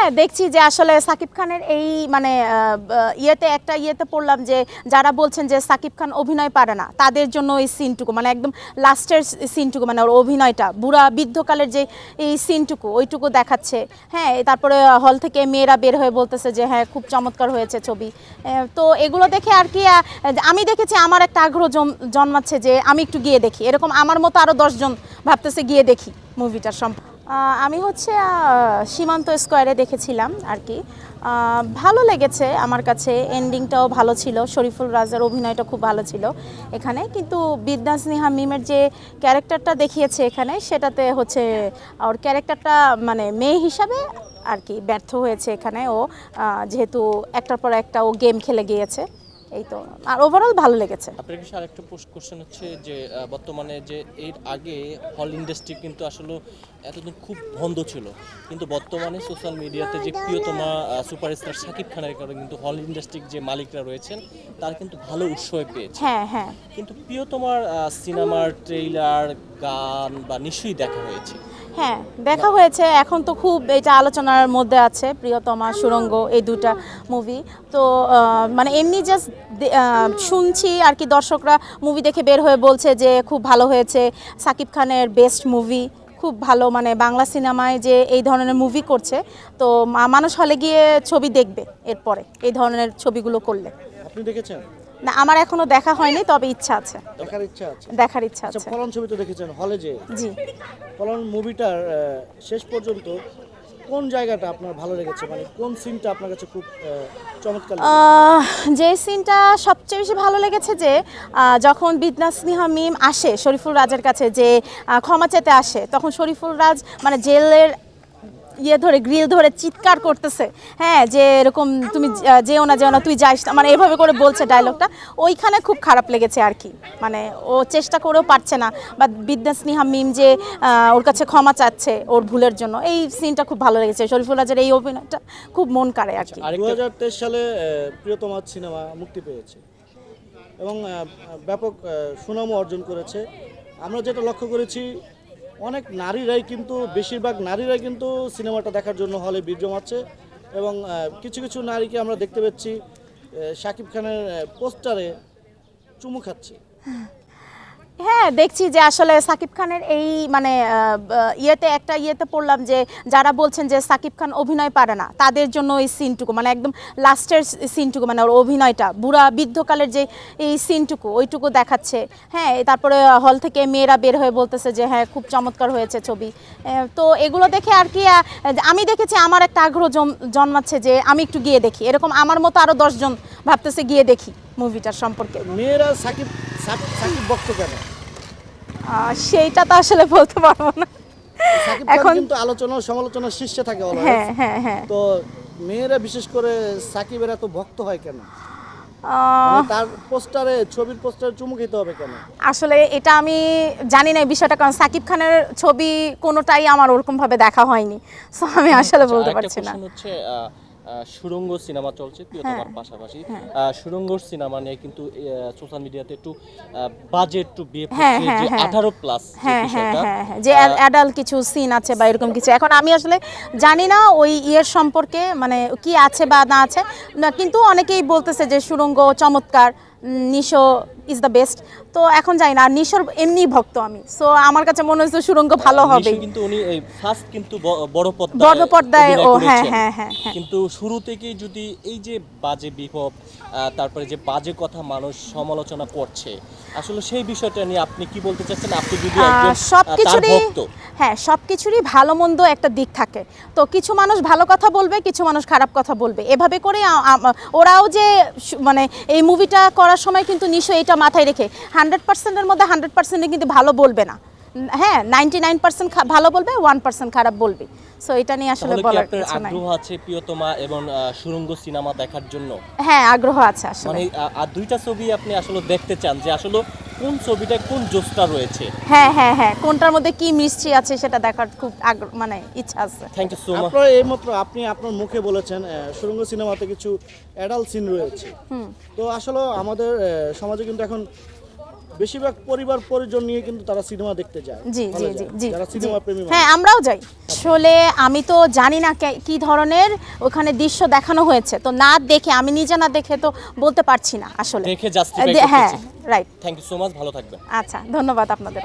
হ্যাঁ, দেখছি যে আসলে সাকিব খানের এই মানে ইয়েতে পড়লাম যে যারা বলছেন যে সাকিব খান অভিনয় পারে না তাদের জন্য এই সিনটুকু মানে একদম লাস্টের সিনটুকু মানে ওর অভিনয়টা বুড়া বৃদ্ধকালের যে এই সিনটুকু ওইটুকু দেখাচ্ছে। হ্যাঁ, তারপরে হল থেকে মেয়েরা বের হয়ে বলতেছে যে হ্যাঁ খুব চমৎকার হয়েছে ছবি। তো এগুলো দেখে আর কি আমি দেখেছি, আমার একটা আগ্রহ জন্মাচ্ছে যে আমি একটু গিয়ে দেখি, এরকম আমার মতো আরও 10 জন ভাবতেছে গিয়ে দেখি মুভিটার আমি হচ্ছে সীমান্ত স্কোয়ারে দেখেছিলাম আর কি। ভালো লেগেছে আমার কাছে, এন্ডিংটাও ভালো ছিল, শরীফুল রাজের অভিনয়টা খুব ভালো ছিল এখানে। কিন্তু বিদ্যাস নিহা মিমের যে ক্যারেক্টারটা দেখিয়েছে এখানে, সেটাতে হচ্ছে ওর ক্যারেক্টারটা মানে মেয়ে হিসাবে আর কি ব্যর্থ হয়েছে এখানে। ও যেহেতু একটার পর একটা ও গেম খেলে গিয়েছে, এই তো। আর ওভারঅল ভালো লেগেছে। আপনার কাছে আরেকটা কোশ্চেন হচ্ছে যে বর্তমানে যে এর আগে হল ইন্ডাস্ট্রি কিন্তু আসলে এতদিন খুব বন্ধ ছিল, কিন্তু বর্তমানে সোশ্যাল মিডিয়াতে যে প্রিয়তমা সুপারস্টার শাকিব খানের কারণে কিন্তু হল ইন্ডাস্ট্রির যে মালিকরা রয়েছেন তার কিন্তু ভালো উৎসাহ পেয়েছে। হ্যাঁ হ্যাঁ, কিন্তু প্রিয়তমার সিনেমার ট্রেইলার গান বা নিশ্চয়ই দেখা হয়েছে। হ্যাঁ দেখা হয়েছে, এখন তো খুব এটা আলোচনার মধ্যে আছে প্রিয়তমা সুড়ঙ্গ এই দুটা মুভি। তো মানে এমনি জাস্ট শুনছি আর কি, দর্শকরা মুভি দেখে বের হয়ে বলছে যে খুব ভালো হয়েছে, সাকিব খানের বেস্ট মুভি, খুব ভালো মানে বাংলা সিনেমায় যে এই ধরনের মুভি করছে। তো মানুষ হলে গিয়ে ছবি দেখবে এরপরে এই ধরনের ছবিগুলো করলে। আপনি দেখেছেন? না, আমার এখনো দেখা হয়নি, তবে ইচ্ছা আছে, দেখার ইচ্ছা আছে। দেখার ইচ্ছা আচ্ছা, আছে। পলান ছবি তো দেখেছেন হলে যে? জি। পলান মুভিটার শেষ পর্যন্ত কোন জায়গাটা আপনার ভালো লেগেছে, মানে কোন সিনটা আপনার কাছে খুব চমৎকার লেগেছে? যে সিনটা সবচেয়ে বেশি ভালো লেগেছে যে যখন বিদ্যাস নিহা মিম আসে শরীফুল রাজের কাছে, যে ক্ষমা চেতে আসে, তখন শরীফুল রাজ মানে জেলের ধরে গ্রিল ধরে চিৎকার করতেছে, হ্যাঁ যে এরকম তুমি যেও না তুই যাইস না, মানে এভাবে করে বলছে ডায়লগটা, ওইখানে খুব খারাপ লেগেছে আর কি। মানে ও চেষ্টা করেও পারছে না, বা বিদ্যাস নিহা মিম যে ওর কাছে ক্ষমা চাচ্ছে ওর ভুলের জন্য, এই সিনটা খুব ভালো লেগেছে। শরীফুল রাজের এই অভিনয়টা খুব মন কাড়ে আর কি। 2023 সালে প্রিয়তমা সিনেমা মুক্তি পেয়েছে এবং ব্যাপক সুনামও অর্জন করেছে। আমরা যেটা লক্ষ্য করেছি, অনেক নারীরাই কিন্তু, বেশিরভাগ নারীরাই কিন্তু সিনেমাটা দেখার জন্য হলে ভিড় জমাচ্ছে এবং কিছু কিছু নারীকে আমরা দেখতে পাচ্ছি শাকিব খানের পোস্টারে চুমু খাচ্ছে। হ্যাঁ, দেখছি যে আসলে সাকিব খানের এই মানে ইয়েতে পড়লাম যে যারা বলছেন যে সাকিব খান অভিনয় পারে না তাদের জন্য এই সিনটুকু মানে একদম লাস্টের সিনটুকু মানে ওর অভিনয়টা বুড়া বৃদ্ধকালের যে এই সিনটুকু ওইটুকু দেখাচ্ছে। হ্যাঁ, তারপরে হল থেকে মেয়েরা বের হয়ে বলতেছে যে হ্যাঁ খুব চমৎকার হয়েছে ছবি। তো এগুলো দেখে আর কি আমি দেখেছি, আমার একটা আগ্রহ জন্মাচ্ছে যে আমি একটু গিয়ে দেখি, এরকম আমার মতো আরও 10 জন ভাবতেছে গিয়ে দেখি মুভিটার সম্পর্কে। মেয়েরা সাকিব ভক্ত কেন? সেইটা তো আসলে বলতে পারবো না এখন, কিন্তু আলোচনা সমালোচনার শীর্ষে থাকে অলওয়েজ। হ্যাঁ হ্যাঁ হ্যাঁ। তো মেয়েরা বিশেষ করে সাকিবের এত ভক্ত হয় কেন? তার পোস্টারে, ছবির পোস্টারে চুমু খেতে হবে কেন? আসলে এটা আমি জানি না এই বিষয়টা, কারণ সাকিব খানের ছবি কোনোটাই আমার ওরকম ভাবে দেখা হয়নি, সো আমি আসলে বলতে পারছি না। হচ্ছে সুড়ঙ্গ সিনেমা চলছে প্রিয়তমার পাশাপাশি, সুড়ঙ্গ সিনেমা নিয়ে কিন্তু সোশ্যাল মিডিয়াতে একটু বাজেট একটু বিয়ে যে 18 প্লাস যে অ্যাডাল্ট কিছু সিন আছে বা এরকম কিছু, এখন আমি আসলে জানি না ওই ইয়ের সম্পর্কে মানে কি আছে বা না আছে, কিন্তু অনেকেই বলতেছে যে সুড়ঙ্গ চমৎকার, নিশো ইজ দ্য বেস্ট। তো এখন জানি না, আর নিশোর এমনি ভক্ত আমি, সো আমার কাছে মনে হচ্ছে সুড়ঙ্গ ভালো হবে। কিন্তু উনি এই ফার্স্ট কিন্তু বড় পর্দায় ও হ্যাঁ হ্যাঁ হ্যাঁ, কিন্তু শুরু থেকেই যদি এই যে বাজে বিভব, তারপরে যে বাজে কথা মানুষ সমালোচনা করছে, আসলে সেই বিষয়টা নিয়ে আপনি কি বলতে চাচ্ছেন? আপনি যদি একজন তার ভক্ত, হ্যাঁ সবকিছুরই ভালো মন্দ একটা দিক থাকে, তো কিছু মানুষ ভালো কথা বলবে, কিছু মানুষ খারাপ কথা বলবে, এভাবে করে ওরাও যে মানে এই মুভিটা করার সময় কিন্তু নিশ্চয়ই এটা মাথায় রেখে 100%-এর মধ্যে 100% কিন্তু ভালো বলবে না, হ্যাঁ 99% ভালো বলবে, 1% খারাপ বলবে। সো এটা নিয়ে আসলে বলার কিছু নাই। আগ্রহ আছে প্রিয়তমা এবং সুড়ঙ্গ সিনেমা দেখার জন্য? হ্যাঁ আগ্রহ আছে আসলে, মানে আর দুইটা ছবি আপনি আসলে দেখতে চান যে আসলে কোন ছবিটা কোন জোশটা রয়েছে। হ্যাঁ হ্যাঁ হ্যাঁ, কোনটার মধ্যে কি মিস্ট্রি আছে সেটা দেখার খুব মানে ইচ্ছা আছে। Thank you so much. আপনারা এইমাত্র আপনি আপনার মুখে বলেছেন সুড়ঙ্গ সিনেমাতে কিছু অ্যাডাল্ট সিন রয়েছে, তো আসলে আমাদের সমাজে কিন্তু এখন বেশিরভাগ পরিবার পরিজন নিয়ে কিন্তু তারা সিনেমা দেখতে যায় জি জি হলে জি যায়, জি যারা জি। সিনেমা প্রেমী হ্যাঁ আমরাও যাই আসলে আমি তো জানি না কি ধরনের ওখানে দৃশ্য দেখানো হয়েছে, তো না দেখে আমি নিজে না দেখে তো বলতে পারছি না আসলে। দেখে জাস্টিফাই হ্যাঁ করতেছি। Right. Thank you so much, ভালো থাকবেন। আচ্ছা ধন্যবাদ আপনাদের।